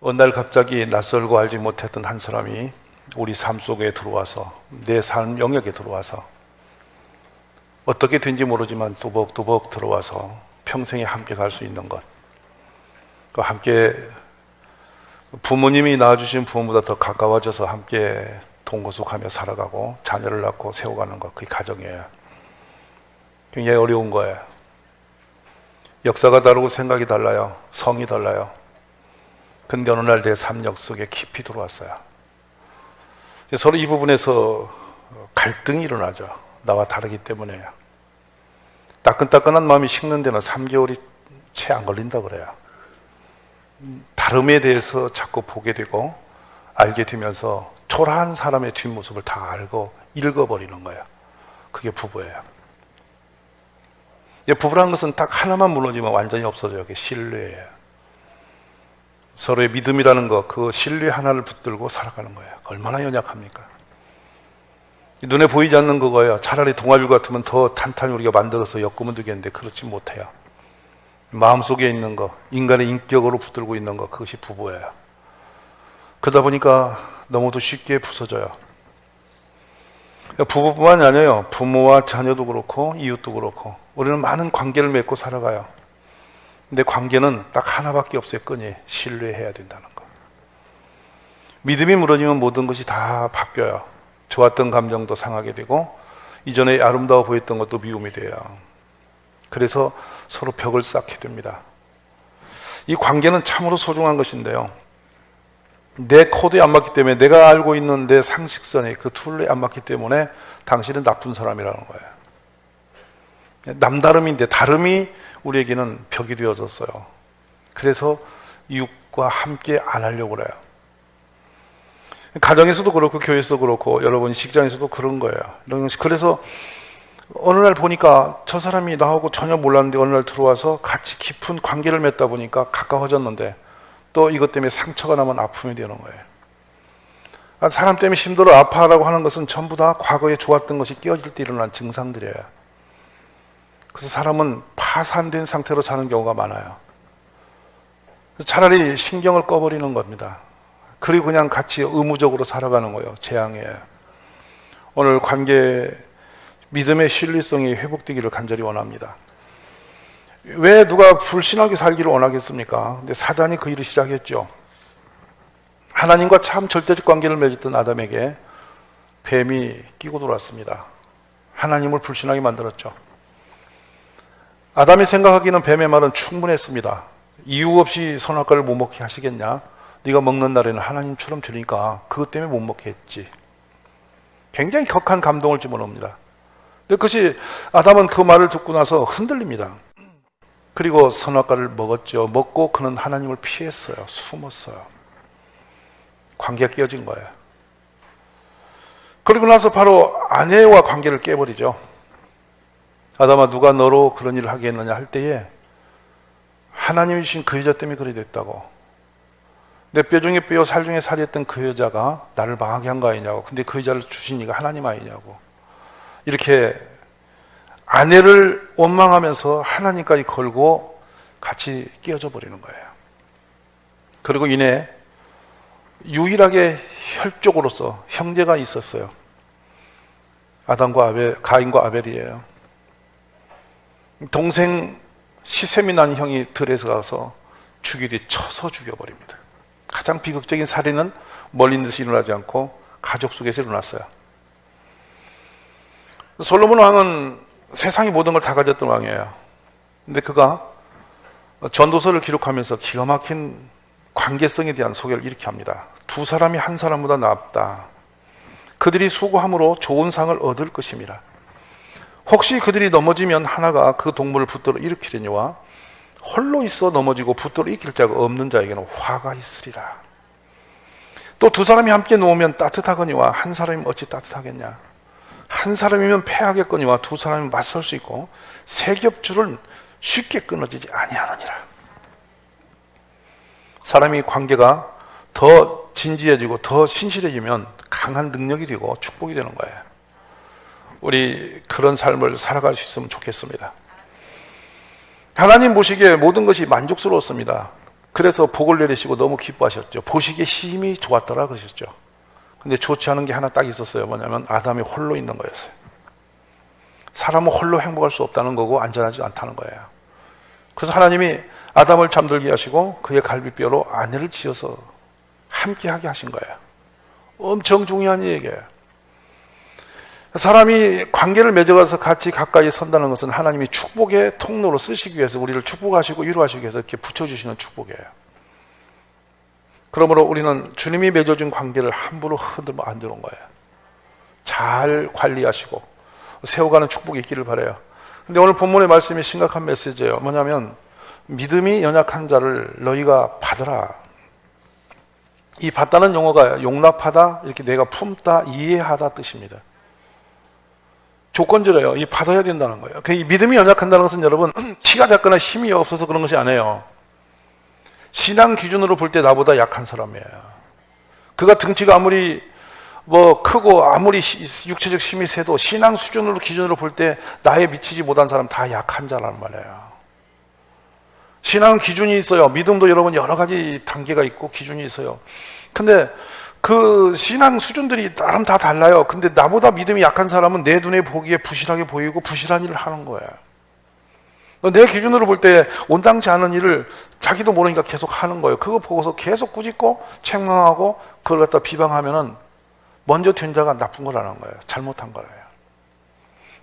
어느 날 갑자기 낯설고 알지 못했던 한 사람이 우리 삶 속에 들어와서, 내 삶 영역에 들어와서, 어떻게 된지 모르지만 뚜벅뚜벅 들어와서 평생에 함께 갈 수 있는 것, 그 함께 부모님이 낳아주신 부모보다 더 가까워져서 함께 동거숙하며 살아가고 자녀를 낳고 세워가는 것, 그게 가정이에요. 굉장히 어려운 거예요. 역사가 다르고 생각이 달라요. 성이 달라요. 근데 어느 날 내 삶 속에 깊이 들어왔어요. 서로 이 부분에서 갈등이 일어나죠. 나와 다르기 때문에요. 따끈따끈한 마음이 식는 데는 3개월이 채 안 걸린다 그래요. 다름에 대해서 자꾸 보게 되고 알게 되면서 초라한 사람의 뒷모습을 다 알고 읽어버리는 거예요. 그게 부부예요. 부부라는 것은 딱 하나만 무너지면 완전히 없어져요. 그게 신뢰예요. 서로의 믿음이라는 것, 그 신뢰 하나를 붙들고 살아가는 거예요. 얼마나 연약합니까? 눈에 보이지 않는 그거예요. 차라리 동아줄 같으면 더 탄탄히 우리가 만들어서 엮으면 되겠는데 그렇지 못해요. 마음속에 있는 것, 인간의 인격으로 붙들고 있는 것, 그것이 부부예요. 그러다 보니까 너무도 쉽게 부서져요. 부부뿐만이 아니에요. 부모와 자녀도 그렇고 이웃도 그렇고 우리는 많은 관계를 맺고 살아가요. 근데 관계는 딱 하나밖에 없어요. 끈이 신뢰해야 된다는 거. 믿음이 무너지면 모든 것이 다 바뀌어요. 좋았던 감정도 상하게 되고 이전에 아름다워 보였던 것도 미움이 돼요. 그래서 서로 벽을 쌓게 됩니다. 이 관계는 참으로 소중한 것인데요, 내 코드에 안 맞기 때문에, 내가 알고 있는 내 상식선에 그 툴에 안 맞기 때문에 당신은 나쁜 사람이라는 거예요. 남다름인데 다름이 우리에게는 벽이 되어졌어요. 그래서 이웃과 함께 안 하려고 그래요. 가정에서도 그렇고 교회에서도 그렇고 여러분 직장에서도 그런 거예요. 그래서 어느 날 보니까 저 사람이 나하고 전혀 몰랐는데 어느 날 들어와서 같이 깊은 관계를 맺다 보니까 가까워졌는데 또 이것 때문에 상처가 나면 아픔이 되는 거예요. 사람 때문에 힘들어 아파하라고 하는 것은 전부 다 과거에 좋았던 것이 깨어질 때 일어난 증상들이에요. 그래서 사람은 파산된 상태로 사는 경우가 많아요. 차라리 신경을 꺼버리는 겁니다. 그리고 그냥 같이 의무적으로 살아가는 거예요. 재앙이에요. 오늘 관계, 믿음의 신뢰성이 회복되기를 간절히 원합니다. 왜 누가 불신하게 살기를 원하겠습니까? 근데 사단이 그 일을 시작했죠. 하나님과 참 절대적 관계를 맺었던 아담에게 뱀이 끼고 들어왔습니다. 하나님을 불신하게 만들었죠. 아담이 생각하기는 뱀의 말은 충분했습니다. 이유 없이 선악과를 못 먹게 하시겠냐? 네가 먹는 날에는 하나님처럼 되니까 그것 때문에 못 먹게 했지. 굉장히 격한 감동을 집어넣습니다. 근데 그것이 아담은 그 말을 듣고 나서 흔들립니다. 그리고 선악과를 먹었죠. 먹고 그는 하나님을 피했어요. 숨었어요. 관계가 깨어진 거예요. 그리고 나서 바로 아내와 관계를 깨버리죠. 아담아, 누가 너로 그런 일을 하게 했느냐 할 때에 하나님이 주신 그 여자 때문에 그래 됐다고. 내 뼈 중에 뼈, 살 중에 살이 했던 그 여자가 나를 망하게 한 거 아니냐고. 근데 그 여자를 주신 이가 하나님 아니냐고. 이렇게 아내를 원망하면서 하나님까지 걸고 같이 끼어져 버리는 거예요. 그리고 이내 유일하게 혈족으로서 형제가 있었어요. 아담과 아벨, 가인과 아벨이에요. 동생 시셈이 난 형이 들에서 가서 죽이듯이 쳐서 죽여버립니다. 가장 비극적인 살인은 멀린 듯이 일어나지 않고 가족 속에서 일어났어요. 솔로몬 왕은 세상의 모든 걸 다 가졌던 왕이에요. 근데 그가 전도서를 기록하면서 기가 막힌 관계성에 대한 소개를 이렇게 합니다. 두 사람이 한 사람보다 낫다. 그들이 수고함으로 좋은 상을 얻을 것임이라. 혹시 그들이 넘어지면 하나가 그 동물을 붙들어 일으키려니와 홀로 있어 넘어지고 붙들어 일으킬 자가 없는 자에게는 화가 있으리라. 또 두 사람이 함께 누우면 따뜻하거니와 한 사람이 어찌 따뜻하겠냐. 한 사람이면 패하겠거니와 두 사람이 맞설 수 있고 세 겹줄은 쉽게 끊어지지 아니하느니라. 사람이 관계가 더 진지해지고 더 신실해지면 강한 능력이 되고 축복이 되는 거예요. 우리 그런 삶을 살아갈 수 있으면 좋겠습니다. 하나님 보시기에 모든 것이 만족스러웠습니다. 그래서 복을 내리시고 너무 기뻐하셨죠. 보시기에 힘이 좋았더라 그러셨죠. 근데 좋지 않은 게 하나 딱 있었어요. 뭐냐면 아담이 홀로 있는 거였어요. 사람은 홀로 행복할 수 없다는 거고 안전하지 않다는 거예요. 그래서 하나님이 아담을 잠들게 하시고 그의 갈비뼈로 아내를 지어서 함께하게 하신 거예요. 엄청 중요한 얘기예요. 사람이 관계를 맺어가서 같이 가까이 선다는 것은 하나님이 축복의 통로로 쓰시기 위해서 우리를 축복하시고 위로하시기 위해서 이렇게 붙여주시는 축복이에요. 그러므로 우리는 주님이 맺어준 관계를 함부로 흔들면 안 되는 거예요. 잘 관리하시고 세워가는 축복이 있기를 바라요. 근데 오늘 본문의 말씀이 심각한 메시지예요. 뭐냐면 믿음이 연약한 자를 너희가 받으라. 이 받다는 용어가 용납하다, 이렇게 내가 품다, 이해하다 뜻입니다. 조건절해요. 이 받아야 된다는 거예요. 이 믿음이 연약한다는 것은 여러분 키가 작거나 힘이 없어서 그런 것이 아니에요. 신앙 기준으로 볼 때 나보다 약한 사람이에요. 그가 등치가 아무리 크고 아무리 육체적 힘이 세도 신앙 수준으로 기준으로 볼 때 나에 미치지 못한 사람 다 약한 자란 말이에요. 신앙 기준이 있어요. 믿음도 여러분 여러 가지 단계가 있고 기준이 있어요. 근데 그 신앙 수준들이 나름 다 달라요. 근데 나보다 믿음이 약한 사람은 내 눈에 보기에 부실하게 보이고 부실한 일을 하는 거예요. 내 기준으로 볼 때 온당치 않은 일을 자기도 모르니까 계속 하는 거예요. 그거 보고서 계속 꾸짖고 책망하고 그걸 갖다 비방하면은 먼저 된 자가 나쁜 거라는 거예요. 잘못한 거예요.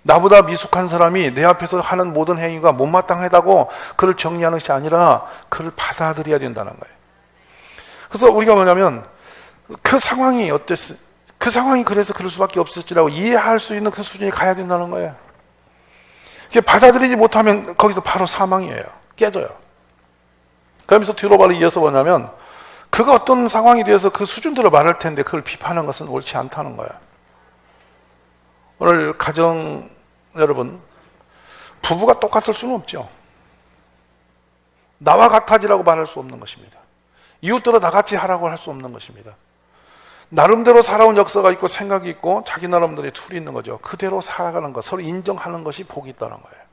나보다 미숙한 사람이 내 앞에서 하는 모든 행위가 못마땅하다고 그를 정리하는 것이 아니라 그를 받아들여야 된다는 거예요. 그래서 우리가 뭐냐면 그 상황이 어땠어? 그 상황이 그래서 그럴 수밖에 없었지라고 이해할 수 있는 그 수준에 가야 된다는 거예요. 받아들이지 못하면 거기서 바로 사망이에요. 깨져요. 그러면서 뒤로 바로 이어서 뭐냐면 그가 어떤 상황이 되어서 그 수준대로 말할 텐데 그걸 비판하는 것은 옳지 않다는 거예요. 오늘 가정 여러분, 부부가 똑같을 수는 없죠. 나와 같아지라고 말할 수 없는 것입니다. 이웃들은 나같이 하라고 할 수 없는 것입니다. 나름대로 살아온 역사가 있고 생각이 있고 자기 나름대로의 툴이 있는 거죠. 그대로 살아가는 것, 서로 인정하는 것이 복이 있다는 거예요.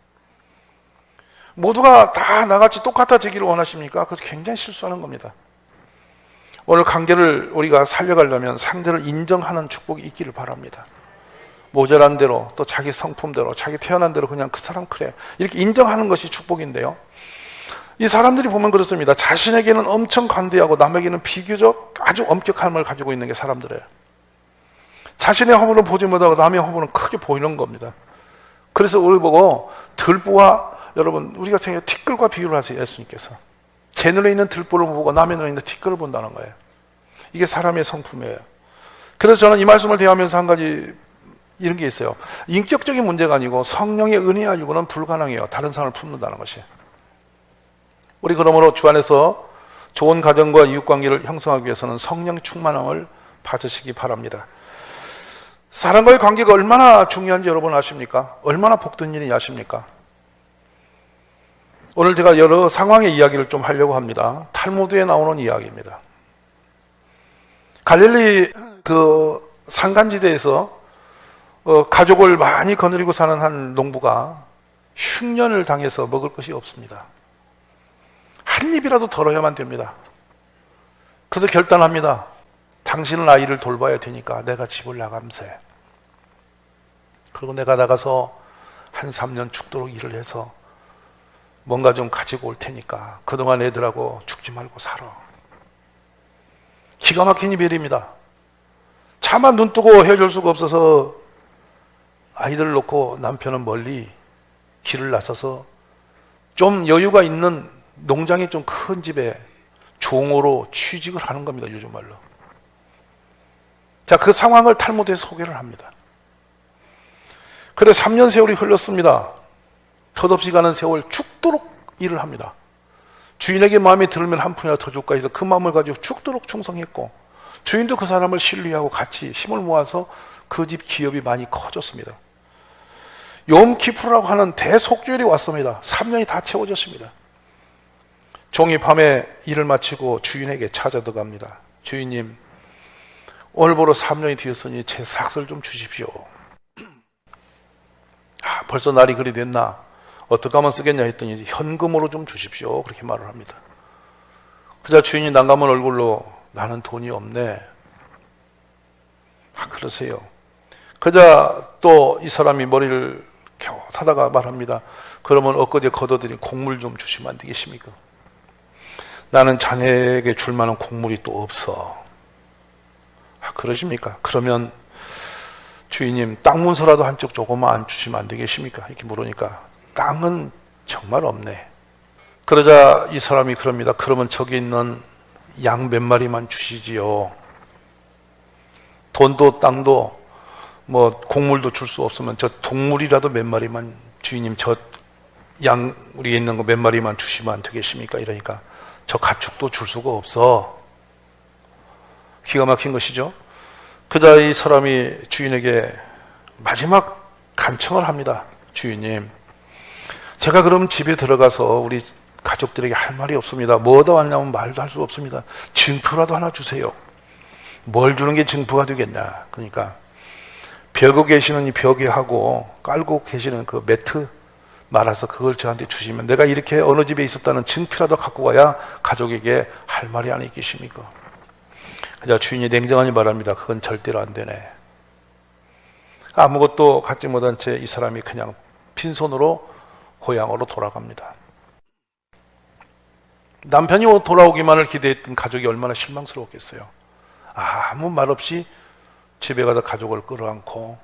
모두가 다 나같이 똑같아지기를 원하십니까? 그것은 굉장히 실수하는 겁니다. 오늘 관계를 우리가 살려가려면 상대를 인정하는 축복이 있기를 바랍니다. 모자란 대로 또 자기 성품대로 자기 태어난 대로 그냥 그 사람 그래 이렇게 인정하는 것이 축복인데요. 이 사람들이 보면 그렇습니다. 자신에게는 엄청 관대하고 남에게는 비교적 아주 엄격함을 가지고 있는 게 사람들이에요. 자신의 허물은 보지 못하고 남의 허물은 크게 보이는 겁니다. 그래서 우리 보고 들보와 여러분 우리가 생각해 티끌과 비유를 하세요. 예수님께서 제 눈에 있는 들보를 보고 남의 눈에 있는 티끌을 본다는 거예요. 이게 사람의 성품이에요. 그래서 저는 이 말씀을 대하면서 한 가지 이런 게 있어요. 인격적인 문제가 아니고 성령의 은혜 아니고는 불가능해요. 다른 사람을 품는다는 것이. 우리 그러므로 주 안에서 좋은 가정과 이웃관계를 형성하기 위해서는 성령 충만함을 받으시기 바랍니다. 사람과의 관계가 얼마나 중요한지 여러분 아십니까? 얼마나 복된 일인지 아십니까? 오늘 제가 여러 상황의 이야기를 좀 하려고 합니다. 탈무드에 나오는 이야기입니다. 갈릴리 그 산간지대에서 가족을 많이 거느리고 사는 한 농부가 흉년을 당해서 먹을 것이 없습니다. 한 입이라도 덜어야만 됩니다. 그래서 결단합니다. 당신은 아이를 돌봐야 되니까 내가 집을 나감세. 그리고 내가 나가서 한 3년 죽도록 일을 해서 뭔가 좀 가지고 올 테니까 그동안 애들하고 죽지 말고 살아. 기가 막힌 이별입니다. 차마 눈 뜨고 헤어질 수가 없어서 아이들을 놓고 남편은 멀리 길을 나서서 좀 여유가 있는 농장이 좀 큰 집에 종으로 취직을 하는 겁니다. 요즘 말로. 자, 그 상황을 탈무드에서 소개를 합니다. 그래 3년 세월이 흘렀습니다. 덧없이 가는 세월 죽도록 일을 합니다. 주인에게 마음에 들면 한 푼이라도 더 줄까 해서 그 마음을 가지고 죽도록 충성했고 주인도 그 사람을 신뢰하고 같이 힘을 모아서 그 집 기업이 많이 커졌습니다. 욤키프르라고 하는 대속죄일이 왔습니다. 3년이 다 채워졌습니다. 종이 밤에 일을 마치고 주인에게 찾아 들어갑니다. 주인님, 오늘부로 3년이 되었으니 제 삭을 좀 주십시오. 벌써 날이 그리 됐나? 어떻게 하면 쓰겠냐 했더니 현금으로 좀 주십시오. 그렇게 말을 합니다. 그자 주인이 난감한 얼굴로 나는 돈이 없네. 그러세요. 그자 또 이 사람이 머리를 겨우 사다가 말합니다. 그러면 엊그제 걷어들인 곡물 좀 주시면 안 되겠습니까? 나는 자네에게 줄 만한 곡물이 또 없어. 그러십니까? 그러면 주인님 땅 문서라도 한쪽 조금만 안 주시면 안 되겠습니까? 이렇게 물으니까 땅은 정말 없네. 그러자 이 사람이 그럽니다. 그러면 저기 있는 양 몇 마리만 주시지요. 돈도 땅도 뭐 곡물도 줄 수 없으면 저 동물이라도 몇 마리만 주인님 저 양 우리 있는 거 몇 마리만 주시면 안 되겠습니까? 이러니까 저 가축도 줄 수가 없어. 기가 막힌 것이죠. 그자 이 사람이 주인에게 마지막 간청을 합니다. 주인님, 제가 그럼 집에 들어가서 우리 가족들에게 할 말이 없습니다. 뭐다 왔냐면 말도 할 수 없습니다. 증표라도 하나 주세요. 뭘 주는 게 증표가 되겠나. 그러니까 벽에 계시는 이 벽에 하고 깔고 계시는 그 매트 말아서 그걸 저한테 주시면 내가 이렇게 어느 집에 있었다는 증표라도 갖고 가야 가족에게 할 말이 아니겠습니까? 그자 주인이 냉정하니 말합니다. 그건 절대로 안 되네. 아무것도 갖지 못한 채 이 사람이 그냥 빈손으로 고향으로 돌아갑니다. 남편이 돌아오기만을 기대했던 가족이 얼마나 실망스러웠겠어요. 아무 말 없이 집에 가서 가족을 끌어안고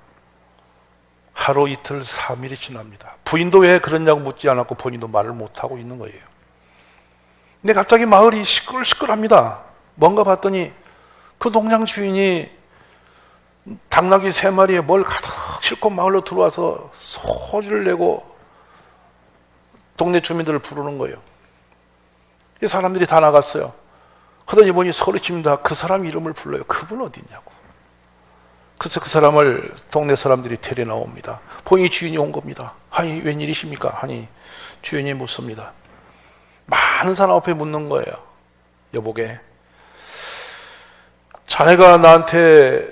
하루 이틀 3일이 지납니다. 부인도 왜 그러냐고 묻지 않았고 본인도 말을 못하고 있는 거예요. 근데 갑자기 마을이 시끌시끌합니다. 뭔가 봤더니 그 농장 주인이 당나귀 3마리에 뭘 가득 싣고 마을로 들어와서 소리를 내고 동네 주민들을 부르는 거예요. 이 사람들이 다 나갔어요. 하더니 보니 소리칩니다. 그 사람 이름을 불러요. 그분 어디 있냐고. 그래서 그 사람을 동네 사람들이 데려 나옵니다. 보니 주인이 온 겁니다. 아니 웬일이십니까? 하니 주인이 묻습니다. 많은 사람 앞에 묻는 거예요. 여보게, 자네가 나한테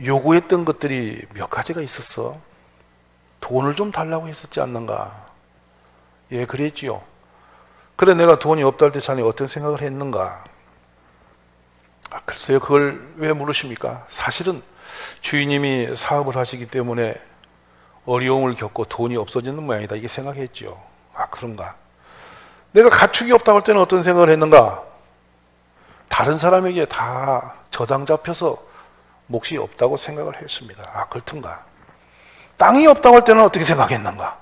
요구했던 것들이 몇 가지가 있었어. 돈을 좀 달라고 했었지 않는가? 예, 그랬지요. 그래, 내가 돈이 없다 할 때 자네 어떤 생각을 했는가? 글쎄요, 그걸 왜 물으십니까? 사실은 주인님이 사업을 하시기 때문에 어려움을 겪고 돈이 없어지는 모양이다, 이게 생각했지요. 그런가? 내가 가축이 없다고 할 때는 어떤 생각을 했는가? 다른 사람에게 다 저당 잡혀서 몫이 없다고 생각을 했습니다. 그렇든가? 땅이 없다고 할 때는 어떻게 생각했는가?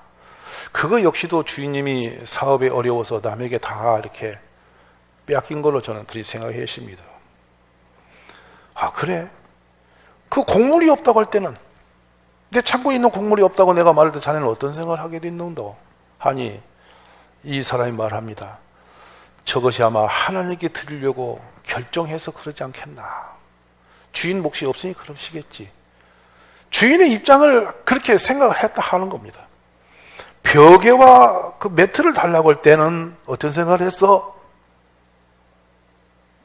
그거 역시도 주인님이 사업에 어려워서 남에게 다 이렇게 빼앗긴 걸로 저는 그렇게 생각했습니다. 그래? 그 곡물이 없다고 할 때는, 내 창고에 있는 곡물이 없다고 내가 말할 때 자네는 어떤 생각을 하게 됐는도? 하니 이 사람이 말합니다. 저것이 아마 하나님께 드리려고 결정해서 그러지 않겠나. 주인 몫이 없으니 그러시겠지. 주인의 입장을 그렇게 생각을 했다 하는 겁니다. 벽에와 그 매트를 달라고 할 때는 어떤 생각을 했어?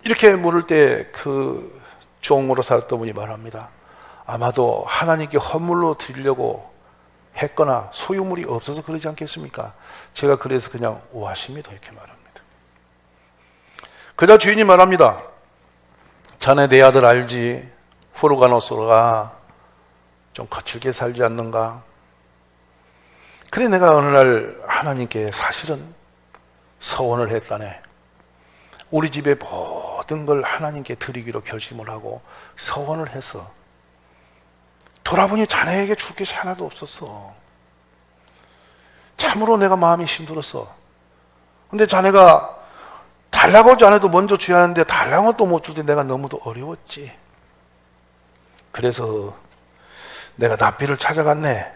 이렇게 물을 때 그 종으로 살았던 분이 말합니다. 아마도 하나님께 헌물로 드리려고 했거나 소유물이 없어서 그러지 않겠습니까? 제가 그래서 그냥 오하십니다, 이렇게 말합니다. 그자 주인이 말합니다. 자네 내 아들 알지? 후르가노스가 좀 거칠게 살지 않는가? 그래, 내가 어느 날 하나님께 사실은 서원을 했다네. 우리 집의 모든 걸 하나님께 드리기로 결심을 하고 서원을 해서 돌아보니 자네에게 줄 것이 하나도 없었어. 참으로 내가 마음이 힘들었어. 근데 자네가 달라고 하지 않아도 먼저 줘야 하는데 달라고 또 못 줄 때 내가 너무도 어려웠지. 그래서 내가 납비를 찾아갔네.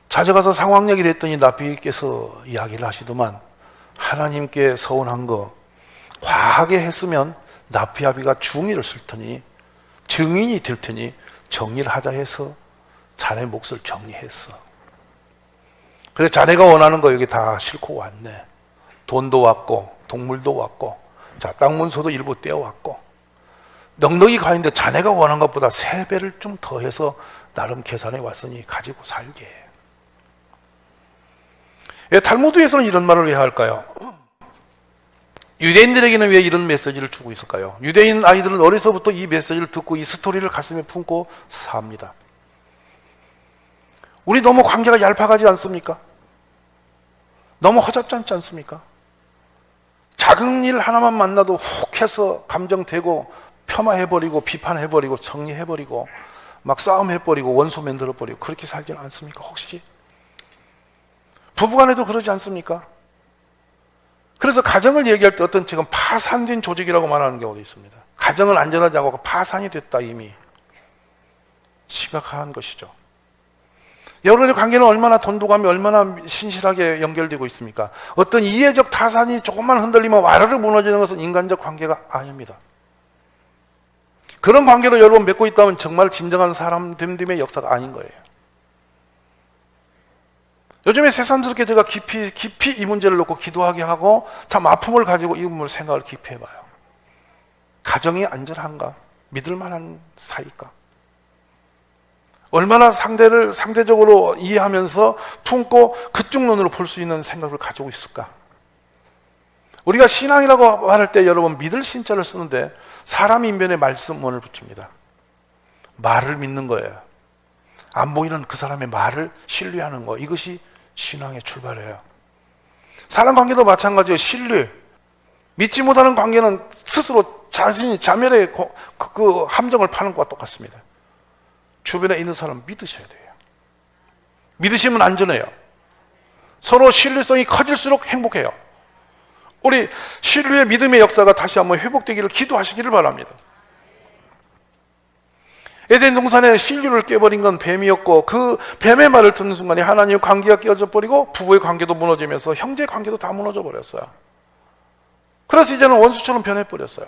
찾아가서 상황 얘기를 했더니 납비께서 이야기를 하시더만 하나님께 서원한 거 과하게 했으면 납비아비가 중의를 쓸 테니 증인이 될 테니 정리를 하자 해서 자네 몫을 정리했어. 그래서 자네가 원하는 거 여기 다 싣고 왔네. 돈도 왔고 동물도 왔고 자 땅 문서도 일부 떼어왔고 넉넉히 가 있는데 자네가 원한 것보다 3배를 좀 더해서 나름 계산해 왔으니 가지고 살게. 탈무드에서는 이런 말을 왜 할까요? 유대인들에게는 왜 이런 메시지를 주고 있을까요? 유대인 아이들은 어려서부터 이 메시지를 듣고 이 스토리를 가슴에 품고 삽니다. 우리 너무 관계가 얄팍하지 않습니까? 너무 허잡지 않지 않습니까? 작은 일 하나만 만나도 훅 해서 감정되고 폄하해버리고 비판해버리고 정리해버리고 막 싸움해버리고 원수 만들어버리고 그렇게 살지는 않습니까? 혹시? 부부간에도 그러지 않습니까? 그래서 가정을 얘기할 때 어떤 책은 파산된 조직이라고 말하는 경우도 있습니다. 가정을 안전하지 않고 파산이 됐다 이미. 심각한 것이죠. 여러분의 관계는 얼마나 돈독하며 얼마나 신실하게 연결되고 있습니까? 어떤 이해적 타산이 조금만 흔들리면 와르르 무너지는 것은 인간적 관계가 아닙니다. 그런 관계로 여러분 맺고 있다면 정말 진정한 사람 됨됨의 역사가 아닌 거예요. 요즘에 새삼스럽게 제가 깊이 이 문제를 놓고 기도하게 하고 참 아픔을 가지고 이 부분을 생각을 깊이 해봐요. 가정이 안전한가? 믿을 만한 사이일까? 얼마나 상대를 상대적으로 이해하면서 품고 그쪽 눈으로 볼 수 있는 생각을 가지고 있을까? 우리가 신앙이라고 말할 때 여러분 믿을 신자를 쓰는데 사람 인변에 말씀문을 붙입니다. 말을 믿는 거예요. 안 보이는 그 사람의 말을 신뢰하는 거. 이것이 신앙의 출발이에요. 사람 관계도 마찬가지예요. 신뢰. 믿지 못하는 관계는 스스로 자신이 자멸의 그 함정을 파는 것과 똑같습니다. 주변에 있는 사람 믿으셔야 돼요. 믿으시면 안전해요. 서로 신뢰성이 커질수록 행복해요. 우리 신뢰의 믿음의 역사가 다시 한번 회복되기를 기도하시기를 바랍니다. 에덴 동산에 신뢰를 깨버린 건 뱀이었고 그 뱀의 말을 듣는 순간에 하나님의 관계가 깨어져 버리고 부부의 관계도 무너지면서 형제 관계도 다 무너져 버렸어요. 그래서 이제는 원수처럼 변해버렸어요.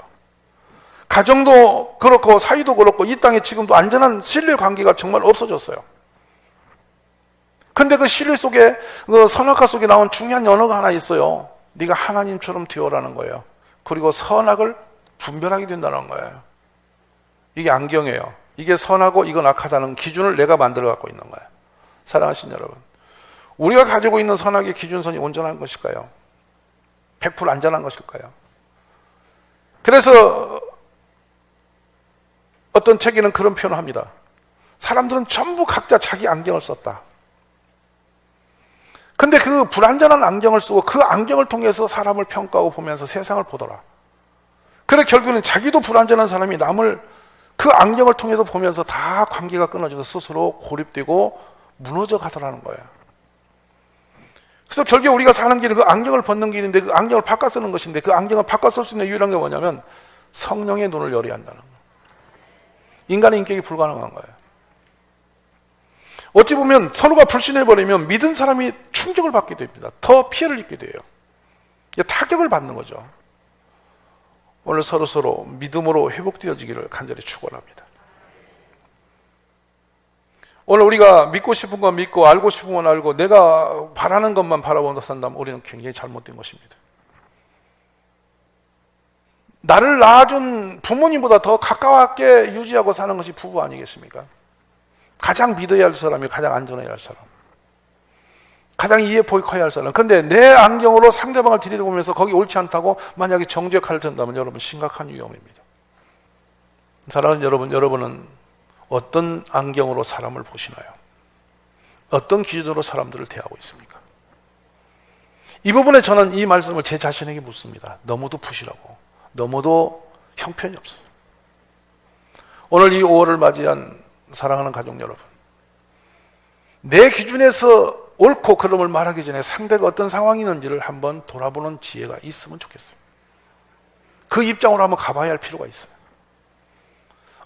가정도 그렇고 사이도 그렇고 이 땅에 지금도 안전한 신뢰 관계가 정말 없어졌어요. 근데 그 신뢰 속에 그 선악과 속에 나온 중요한 언어가 하나 있어요. 네가 하나님처럼 되어라는 거예요. 그리고 선악을 분별하게 된다는 거예요. 이게 안경이에요. 이게 선하고 이건 악하다는 기준을 내가 만들어 갖고 있는 거예요. 사랑하신 여러분, 우리가 가지고 있는 선악의 기준선이 온전한 것일까요? 100% 안전한 것일까요? 그래서 어떤 책에는 그런 표현을 합니다. 사람들은 전부 각자 자기 안경을 썼다. 근데 그 불안전한 안경을 쓰고 그 안경을 통해서 사람을 평가하고 보면서 세상을 보더라. 그래 결국에는 자기도 불안전한 사람이 남을 그 안경을 통해서 보면서 다 관계가 끊어져서 스스로 고립되고 무너져 가더라는 거예요. 그래서 결국 우리가 사는 길은 그 안경을 벗는 길인데 그 안경을 바꿔 쓰는 것인데 그 안경을 바꿔 쓸 수 있는 유일한 게 뭐냐면 성령의 눈을 열어야 한다는 거예요. 인간의 인격이 불가능한 거예요. 어찌 보면 서로가 불신해버리면 믿은 사람이 충격을 받게 됩니다. 더 피해를 입게 돼요. 타격을 받는 거죠. 오늘 서로 믿음으로 회복되어지기를 간절히 축원합니다. 오늘 우리가 믿고 싶은 건 믿고 알고 싶은 건 알고 내가 바라는 것만 바라보다 산다면 우리는 굉장히 잘못된 것입니다. 나를 낳아준 부모님보다 더 가깝게 유지하고 사는 것이 부부 아니겠습니까? 가장 믿어야 할 사람이 가장 안전해야 할 사람, 가장 이해 보이커야 할 사람. 근데 내 안경으로 상대방을 들여다보면서 거기 옳지 않다고 만약에 정죄의 칼을 든다면 여러분 심각한 위험입니다. 사랑하는 여러분, 여러분은 어떤 안경으로 사람을 보시나요? 어떤 기준으로 사람들을 대하고 있습니까? 이 부분에 저는 이 말씀을 제 자신에게 묻습니다. 너무도 부실하고 너무도 형편이 없어요. 오늘 이 5월을 맞이한 사랑하는 가족 여러분, 내 기준에서 옳고 그름을 말하기 전에 상대가 어떤 상황이 있는지를 한번 돌아보는 지혜가 있으면 좋겠어요. 그 입장으로 한번 가봐야 할 필요가 있어요.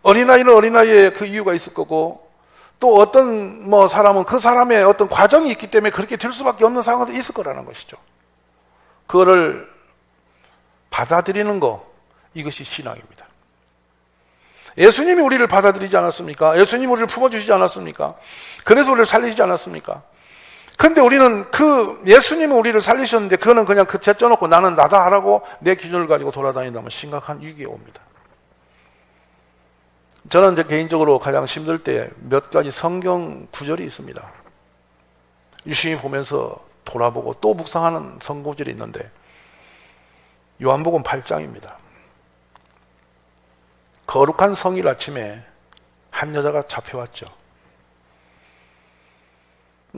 어린아이는 어린아이의 그 이유가 있을 거고 또 어떤 사람은 그 사람의 어떤 과정이 있기 때문에 그렇게 될 수밖에 없는 상황도 있을 거라는 것이죠. 그거를 받아들이는 거, 이것이 신앙입니다. 예수님이 우리를 받아들이지 않았습니까? 예수님이 우리를 품어주시지 않았습니까? 그래서 우리를 살리시지 않았습니까? 근데 우리는 그 예수님은 우리를 살리셨는데 그거는 그냥 그 제쳐놓고 나는 나다 하라고 내 기준을 가지고 돌아다닌다면 심각한 위기에 옵니다. 저는 이제 개인적으로 가장 힘들 때 몇 가지 성경 구절이 있습니다. 유심히 보면서 돌아보고 또 묵상하는 성구절이 있는데 요한복음 8장입니다. 거룩한 성일 아침에 한 여자가 잡혀왔죠.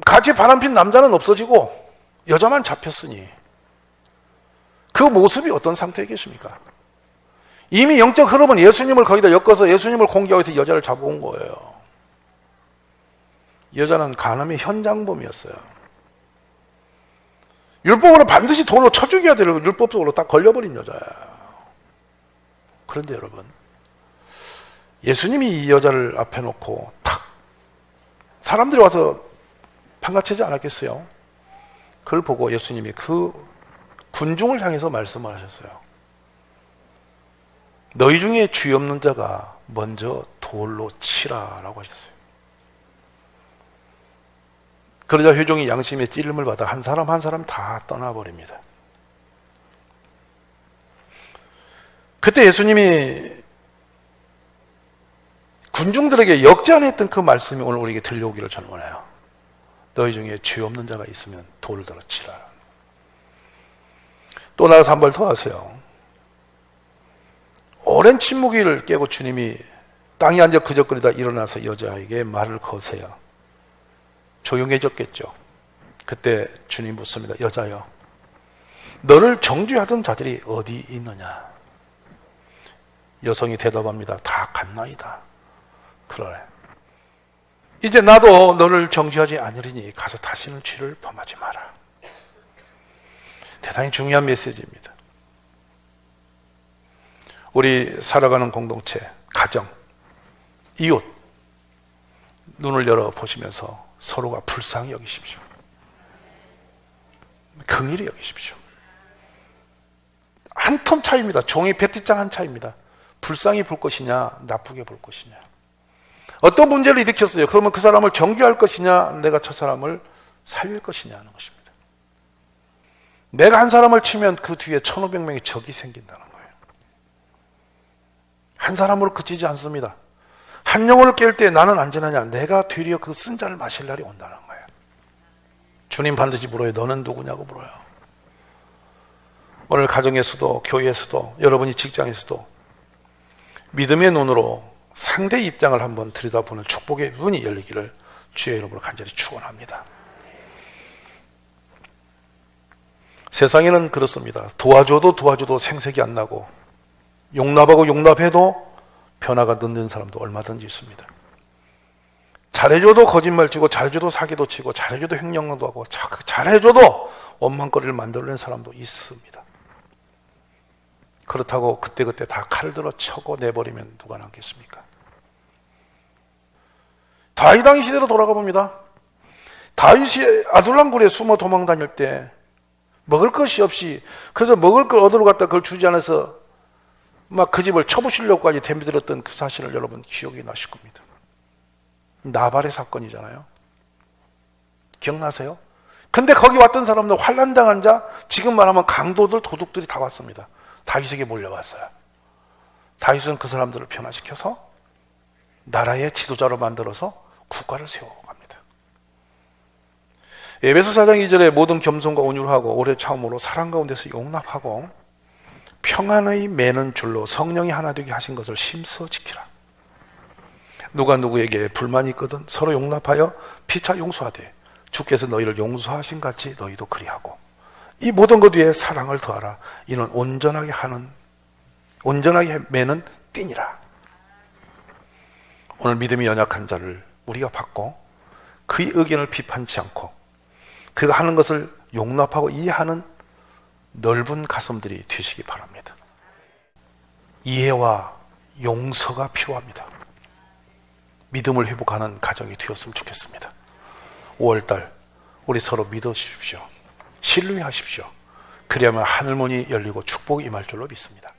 같이 바람핀 남자는 없어지고 여자만 잡혔으니 그 모습이 어떤 상태에 계십니까? 이미 영적 흐름은 예수님을 거기다 엮어서 예수님을 공개하기 위해서 여자를 잡아온 거예요. 여자는 간음의 현장범이었어요. 율법으로 반드시 돌로 쳐 죽여야 되는 율법적으로 딱 걸려버린 여자야. 그런데 여러분, 예수님이 이 여자를 앞에 놓고 탁 사람들이 와서 판가치지 않았겠어요? 그걸 보고 예수님이 그 군중을 향해서 말씀을 하셨어요. 너희 중에 죄 없는 자가 먼저 돌로 치라라고 하셨어요. 그러자 회종이 양심의 찔림을 받아 한 사람 한 사람 다 떠나버립니다. 그때 예수님이 군중들에게 역전했던 그 말씀이 오늘 우리에게 들려오기를 저는 원해요. 너희 중에 죄 없는 자가 있으면 돌을 들어 치라. 또 나가서 한 번 더 하세요. 오랜 침묵을 깨고 주님이 땅에 앉아 그적거리다 일어나서 여자에게 말을 거세요. 조용해졌겠죠. 그때 주님 묻습니다. 여자여, 너를 정죄하던 자들이 어디 있느냐? 여성이 대답합니다. 다 갔나이다. 그러네. 이제 나도 너를 정죄하지 않으리니 가서 다시는 죄를 범하지 마라. 대단히 중요한 메시지입니다. 우리 살아가는 공동체, 가정, 이웃, 눈을 열어 보시면서 서로가 불쌍히 여기십시오. 긍휼히 여기십시오. 한 텀 차이입니다. 종이 100장 한 차이입니다. 불쌍히 볼 것이냐, 나쁘게 볼 것이냐. 어떤 문제를 일으켰어요. 그러면 그 사람을 정죄할 것이냐, 내가 저 사람을 살릴 것이냐 하는 것입니다. 내가 한 사람을 치면 그 뒤에 1500명의 적이 생긴다는 거예요. 한 사람으로 그치지 않습니다. 한 영혼을 깰 때 나는 안전하냐? 내가 되려 그 쓴 잔을 마실 날이 온다는 거예요. 주님 반드시 물어요. 너는 누구냐고 물어요. 오늘 가정에서도 교회에서도 여러분이 직장에서도 믿음의 눈으로 상대의 입장을 한번 들여다보는 축복의 눈이 열리기를 주의 이름으로 간절히 축원합니다. 세상에는 그렇습니다. 도와줘도 생색이 안 나고 용납하고 용납해도 변화가 늦는 사람도 얼마든지 있습니다. 잘해줘도 거짓말치고 잘해줘도 사기도 치고 잘해줘도 횡령도 하고 잘해줘도 원망거리를 만들어낸 사람도 있습니다. 그렇다고 그때그때 다 칼을 들어 쳐고 내버리면 누가 남겠습니까? 다윗 왕 시대로 돌아가 봅니다. 다윗이 아둘람굴에 숨어 도망 다닐 때 먹을 것이 없이, 그래서 먹을 걸 얻으러 갔다 그걸 주지 않아서 막 그 집을 쳐부시려고까지 덤비들었던 그 사실을 여러분 기억이 나실 겁니다. 나발의 사건이잖아요. 기억나세요? 근데 거기 왔던 사람들, 환난당한 자, 지금 말하면 강도들, 도둑들이 다 왔습니다. 다윗에게 몰려왔어요. 다윗은 그 사람들을 변화시켜서 나라의 지도자로 만들어서 국가를 세워갑니다. 에베소 4장 2절에 모든 겸손과 온유하고 오래 참음으로 사랑 가운데서 용납하고 평안의 매는 줄로 성령이 하나 되게 하신 것을 심써 지키라. 누가 누구에게 불만이 있거든 서로 용납하여 피차 용서하되 주께서 너희를 용서하신 같이 너희도 그리하고 이 모든 것 위에 사랑을 더하라. 이는 온전하게 매는 띠니라. 오늘 믿음이 연약한 자를 우리가 받고 그의 의견을 비판치 않고 그가 하는 것을 용납하고 이해하는 넓은 가슴들이 되시기 바랍니다. 이해와 용서가 필요합니다. 믿음을 회복하는 가정이 되었으면 좋겠습니다. 5월달 우리 서로 믿으십시오. 신뢰하십시오. 그리하면 하늘문이 열리고 축복이 임할 줄로 믿습니다.